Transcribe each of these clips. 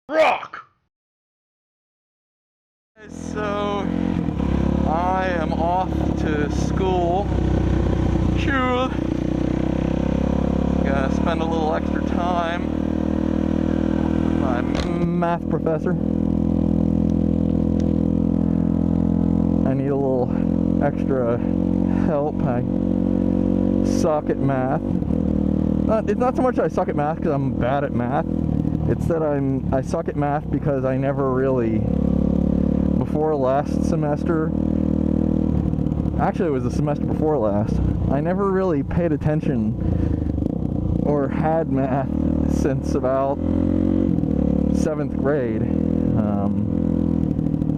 Rhok! So, I am off to school. Sure. Gonna spend a little extra time with my math professor. I need a little extra help. I suck at math. It's not so much I suck at math because I'm bad at math. It's that I suck at math because I never really, before last semester, actually it was the semester before last, I never really paid attention or had math since about 7th grade.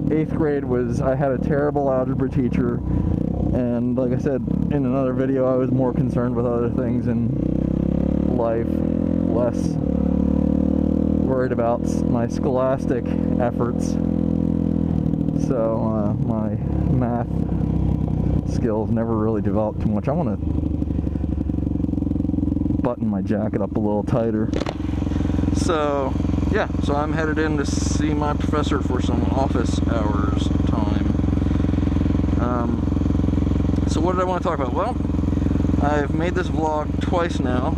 8th grade was, I had a terrible algebra teacher, and like I said in another video, I was more concerned with other things in life, less worried about my scholastic efforts. So my math skills never really developed too much. I want to button my jacket up a little tighter. So yeah, so I'm headed in to see my professor for some office hours time. So what did I want to talk about? Well, I've made this vlog twice now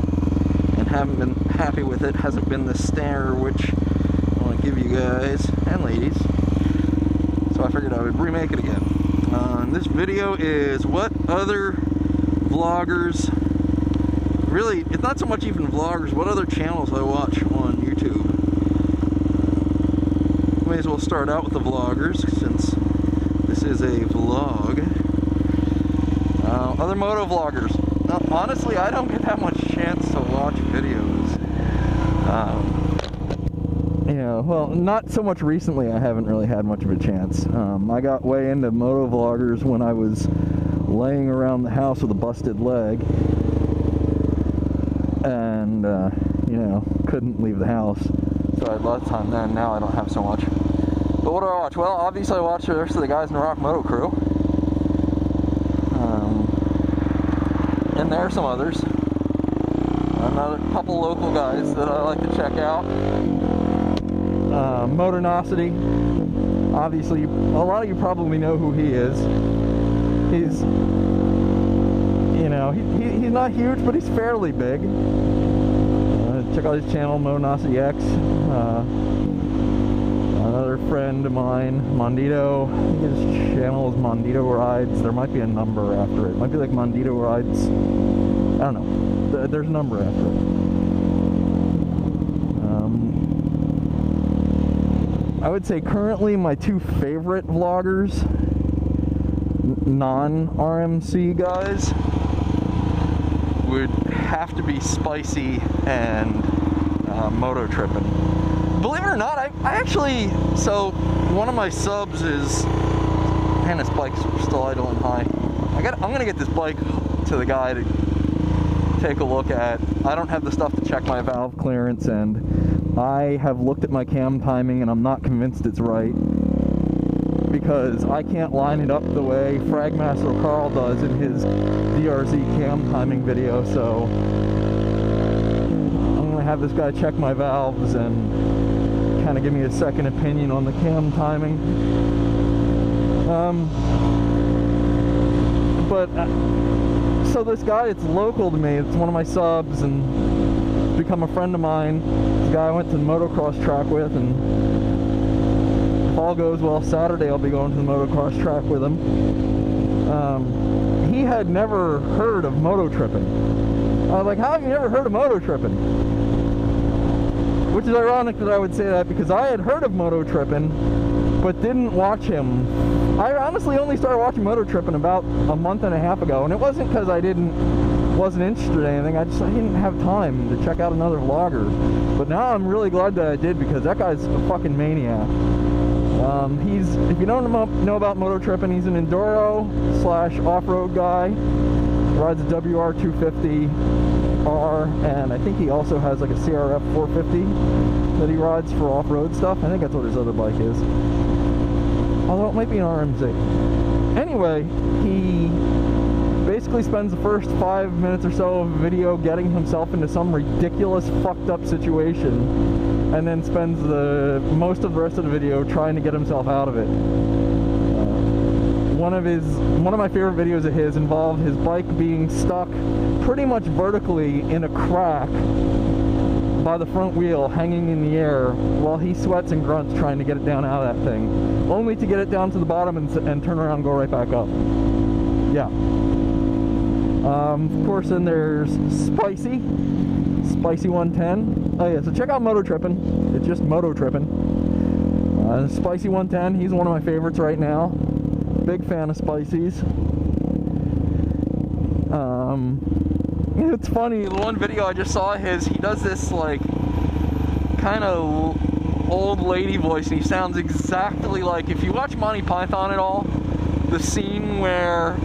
and haven't been happy with it. Hasn't been the standard which I want to give you guys and ladies. So I figured I would remake it again. This video is what other vloggers, really, it's not so much even vloggers, what other channels I watch on YouTube. May as well start out with the vloggers since this is a vlog. Other moto vloggers. Now, honestly, I don't get that much chance to watch videos. You know, well, not so much recently. I haven't really had much of a chance. I got way into moto vloggers when I was laying around the house with a busted leg, and you know, couldn't leave the house, so I had lots of time then. Now I don't have so much. But what do I watch? Well, obviously I watch the rest of the guys in the Rhok Moto crew, and there are some others. Another couple local guys that I like to check out. Motonosity, obviously, a lot of you probably know who he is. He's, you know, he's not huge, but he's fairly big. Check out his channel, Motonosity X. Another friend of mine, Mondito, I think his channel is Mondito Rides. There might be a number after it. It might be like Mondito Rides, I don't know. There's a number after it. I would say currently my two favorite vloggers, non-RMC guys, would have to be Spicy and Moto Trippin'. Believe it or not, I actually, so one of my subs is, man, this bike's still idling high. I'm gonna get this bike to the guy to take a look at. I don't have the stuff to check my valve clearance, and I have looked at my cam timing and I'm not convinced it's right, because I can't line it up the way Fragmaster Carl does in his DRZ cam timing video. So I'm gonna have this guy check my valves and kind of give me a second opinion on the cam timing. So this guy, it's local to me, it's one of my subs and become a friend of mine. This guy I went to the motocross track with, and if all goes well, Saturday I'll be going to the motocross track with him. He had never heard of Moto Trippin'. I was like, how have you never heard of Moto Trippin'? Which is ironic that I would say that, because I had heard of Moto Trippin', but didn't watch him. I honestly only started watching Moto Trippin' about a month and a half ago, and it wasn't because I wasn't interested in anything. I didn't have time to check out another vlogger. But now I'm really glad that I did, because that guy's a fucking maniac. If you don't know about Moto Trippin', he's an enduro / off-road guy. Rides a WR250R, and I think he also has like a CRF 450 that he rides for off-road stuff. I think that's what his other bike is. Although it might be an RMZ. Anyway, he basically spends the first 5 minutes or so of the video getting himself into some ridiculous fucked up situation and then spends most of the rest of the video trying to get himself out of it. One of my favorite videos of his involved his bike being stuck pretty much vertically in a crack by the front wheel, hanging in the air while he sweats and grunts trying to get it down out of that thing, only to get it down to the bottom and turn around and go right back up. Yeah. Of course, then there's Spicy 110. Oh yeah, so check out Moto Trippin'. It's just Moto Trippin'. Spicy 110, he's one of my favorites right now. Big fan of Spicy's. It's funny, the one video I just saw his, he does this like kind of old lady voice, and he sounds exactly like, if you watch Monty Python at all, the scene where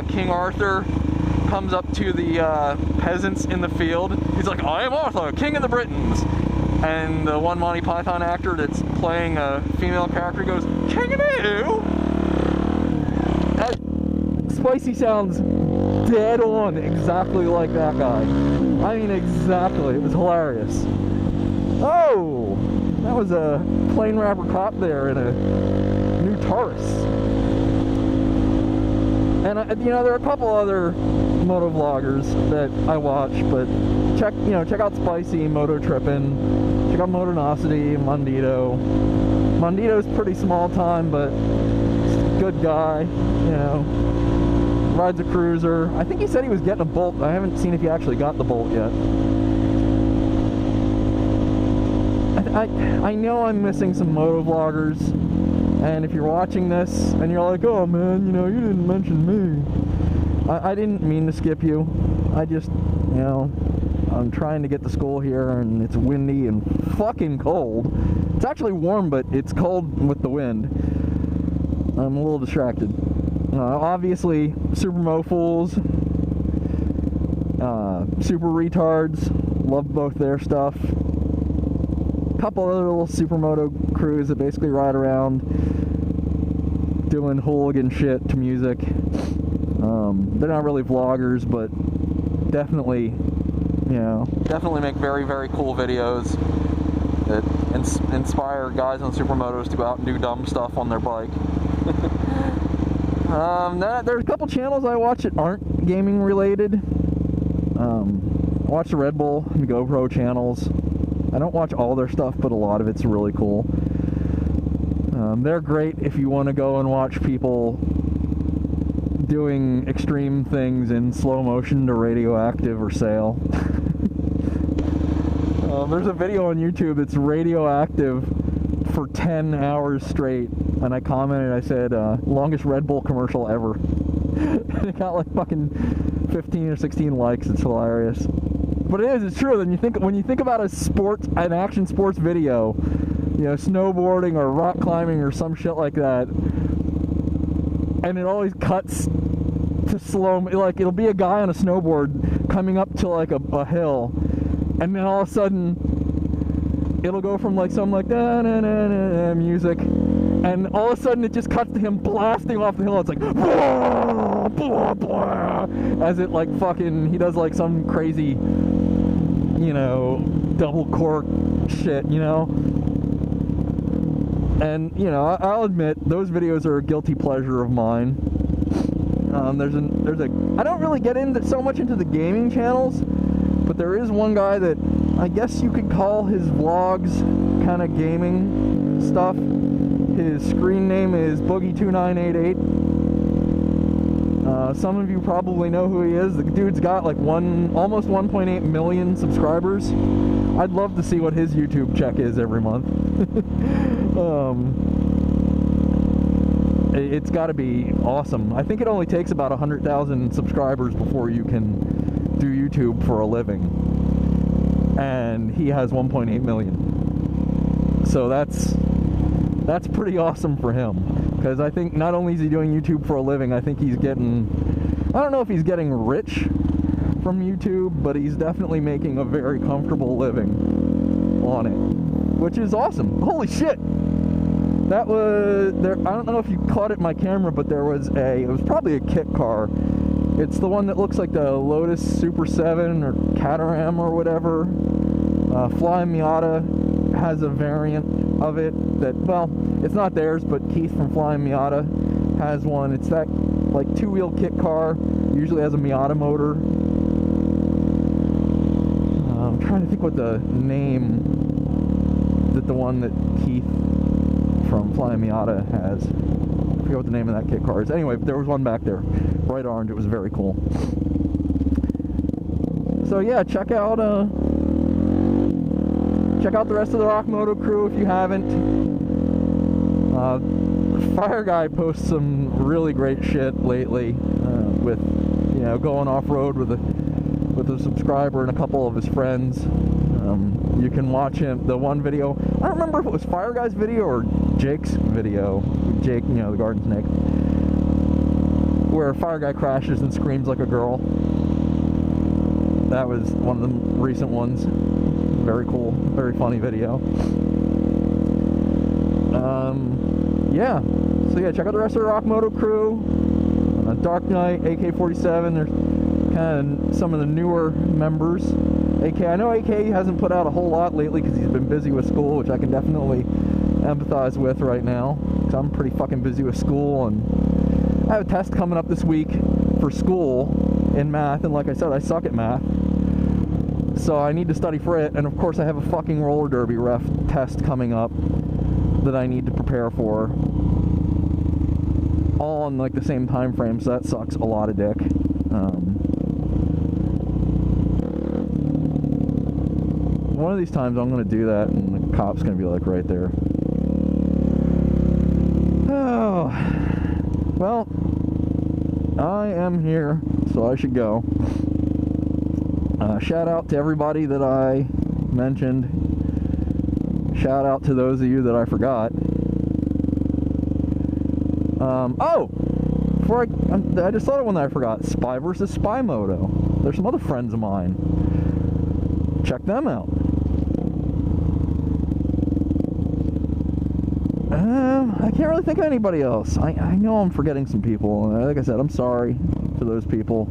King Arthur comes up to the peasants in the field. He's like, I am Arthur, King of the Britons. And the one Monty Python actor that's playing a female character goes, King of who? That Spicy sounds dead on exactly like that guy. I mean, exactly. It was hilarious. Oh, that was a plane wrapper cop there in a new Taurus. And you know, there are a couple other moto vloggers that I watch, but check out Spicy, Moto Trippin', check out Motonosity, Mundito. Mundito's pretty small time, but good guy, you know. Rides a cruiser. I think he said he was getting a Bolt. I haven't seen if he actually got the Bolt yet. I know I'm missing some moto vloggers, and if you're watching this and you're like, oh man, you know, you didn't mention me. I didn't mean to skip you. I just, you know, I'm trying to get to school here, and it's windy and fucking cold. It's actually warm, but it's cold with the wind. I'm a little distracted. Obviously, Super Mofuls, Super Retards, love both their stuff. A couple other little supermoto crews that basically ride around doing hooligan shit to music. They're not really vloggers, but definitely, you know, definitely make very, very cool videos that inspire guys on supermotos to go out and do dumb stuff on their bike. There's a couple channels I watch that aren't gaming related. I watch the Red Bull and GoPro channels. I don't watch all their stuff, but a lot of it's really cool. They're great if you want to go and watch people doing extreme things in slow motion to Radioactive or Sail. There's a video on YouTube that's Radioactive for 10 hours straight, and I commented, I said, longest Red Bull commercial ever. And it got like fucking 15 or 16 likes. It's hilarious. But it's true. Then when you think about an action sports video, you know, snowboarding or rock climbing or some shit like that, and it always cuts to slow, like it'll be a guy on a snowboard coming up to like a hill, and then all of a sudden it'll go from like some like da na na na music, and all of a sudden it just cuts to him blasting off the hill. It's like blah, blah, blah, as it like fucking, he does like some crazy, you know, double cork shit, you know. And you know, I'll admit those videos are a guilty pleasure of mine. I don't really get into so much into the gaming channels, but there is one guy that I guess you could call his vlogs kind of gaming stuff. His screen name is Boogie2988. Some of you probably know who he is. The dude's got like almost 1.8 million subscribers. I'd love to see what his YouTube check is every month. It's got to be awesome. I think it only takes about 100,000 subscribers before you can do YouTube for a living, and he has 1.8 million. So that's pretty awesome for him, because I think not only is he doing YouTube for a living, I think he's getting, I don't know if he's getting rich from YouTube, but he's definitely making a very comfortable living on it, which is awesome. Holy shit! That was there. I don't know if you caught it in my camera, but it was probably a kit car. It's the one that looks like the Lotus Super 7 or Caterham or whatever. Fly Miata has a variant of it that, well, it's not theirs, but Keith from Flying Miata has one. It's that like 2-wheel kit car, usually has a Miata motor. I'm trying to think what the name that the one that Keith from Flying Miata has. I forget what the name of that kit car is. Anyway, there was one back there, bright orange. It was very cool. So yeah, check out the rest of the Rhok Moto crew if you haven't. Fire Guy posts some really great shit lately, with, you know, going off road with a subscriber and a couple of his friends. You can watch him, the one video, I don't remember if it was Fire Guy's video or Jake's video, Jake, you know, the garden snake, where Fire Guy crashes and screams like a girl. That was one of the recent ones. Very cool, very funny video. Yeah, so yeah, check out the rest of the Rhok Moto crew. Darknite, AK-47, there's kind of some of the newer members. AK, I know AK hasn't put out a whole lot lately because he's been busy with school, which I can definitely empathize with right now, because I'm pretty fucking busy with school, and I have a test coming up this week for school in math, and like I said, I suck at math, so I need to study for it. And of course I have a fucking roller derby ref test coming up that I need to prepare for, all in like the same time frame, so that sucks a lot of dick. One of these times I'm going to do that and the cop's going to be like right there. Oh, well, I am here, so I should go. Shout out to everybody that I mentioned. Shout out to those of you that I forgot. Oh! Before I just thought of one that I forgot. Spy vs. Spy Moto. There's some other friends of mine. Check them out. I can't really think of anybody else. I know I'm forgetting some people. Like I said, I'm sorry to those people.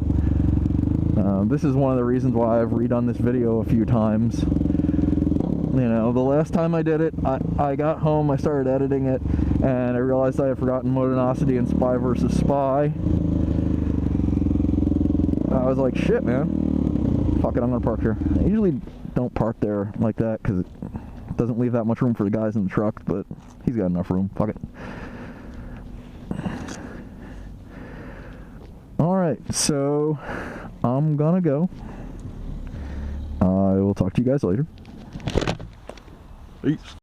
This is one of the reasons why I've redone this video a few times. You know, the last time I did it, I got home, I started editing it, and I realized I had forgotten Motonosity and Spy vs. Spy. I was like, shit, man. Fuck it, I'm gonna park here. I usually don't park there like that, because it doesn't leave that much room for the guys in the truck, but he's got enough room. Fuck it. Alright, so I'm gonna go. I will talk to you guys later. Peace.